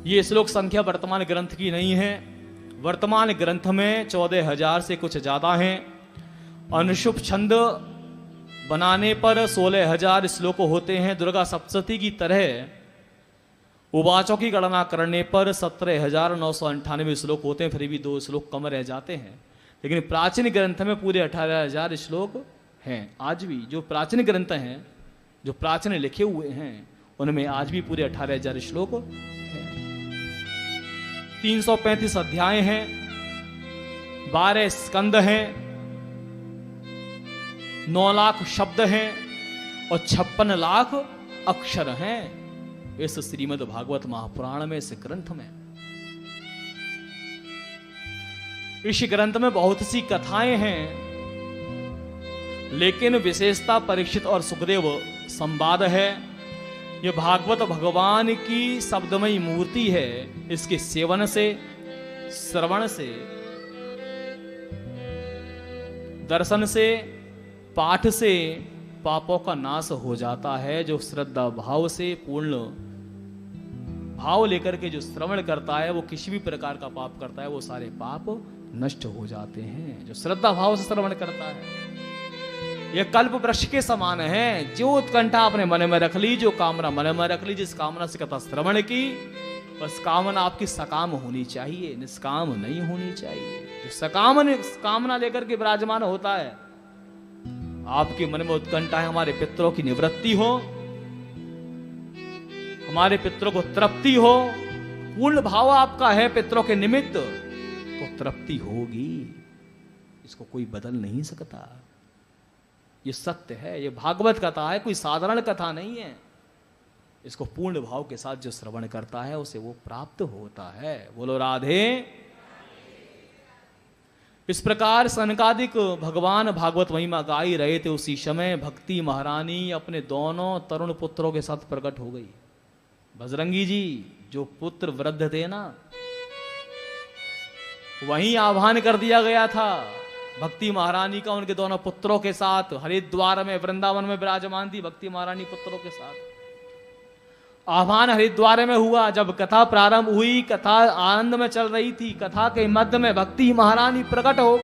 ये श्लोक संख्या वर्तमान ग्रंथ की नहीं है। वर्तमान ग्रंथ में 14,000 से कुछ ज्यादा हैं। अनुशुभ छंद बनाने पर 16,000 श्लोक होते हैं। दुर्गा सप्तशती की तरह उवाचों की गणना करने पर 17,998 श्लोक होते हैं। फिर भी 2 श्लोक कम रह जाते हैं, लेकिन प्राचीन ग्रंथ में पूरे 18,000 श्लोक हैं। आज भी जो प्राचीन ग्रंथ हैं, जो प्राचीन लिखे हुए हैं, उनमें आज भी पूरे 18,000 श्लोक हैं। 335 अध्याय हैं, 12 स्कंद हैं, 9 लाख शब्द हैं और 56 लाख अक्षर हैं इस श्रीमद् भागवत महापुराण में, इस ग्रंथ में। इस ग्रंथ में बहुत सी कथाएं हैं, लेकिन विशेषता परीक्षित और सुखदेव संवाद है। यह भागवत भगवान की शब्दमयी मूर्ति है। इसके सेवन से, श्रवण से, दर्शन से, पाठ से पापों का नाश हो जाता है। जो श्रद्धा भाव से, पूर्ण भाव लेकर के जो श्रवण करता है, वो किसी भी प्रकार का पाप करता है, वो सारे पाप नष्ट हो जाते हैं। जो श्रद्धा भाव से श्रवण करता है, यह कल्प वृक्ष के समान है। जो उत्कंठा अपने मन में रख ली, जो कामना मन में रख ली, जिस कामना से कथा श्रवण की, बस कामना आपकी सकाम होनी चाहिए, निष्काम नहीं होनी चाहिए। जो सकाम कामना लेकर के विराजमान होता है, आपके मन में उत्कंठा है हमारे पितरों की निवृत्ति हो, हमारे पितरों को तृप्ति हो, पूर्ण भाव आपका है पितरों के निमित्त, तो तृप्ति होगी। इसको कोई बदल नहीं सकता। ये सत्य है, ये भागवत कथा है, कोई साधारण कथा नहीं है। इसको पूर्ण भाव के साथ जो श्रवण करता है, उसे वो प्राप्त होता है। बोलो राधे। इस प्रकार सनकादिक भगवान भागवत महिमा गाई रहे थे। उसी समय भक्ति महारानी अपने दोनों तरुण पुत्रों के साथ प्रकट हो गई। बजरंगी जी जो पुत्र वृद्ध थे ना, वहीं आह्वान कर दिया गया था भक्ति महारानी का उनके दोनों पुत्रों के साथ। हरिद्वार में, वृंदावन में विराजमान थी भक्ति महारानी पुत्रों के साथ। आह्वान हरिद्वार में हुआ। जब कथा प्रारंभ हुई, कथा आनंद में चल रही थी, कथा के मध्य में भक्ति महारानी प्रकट हो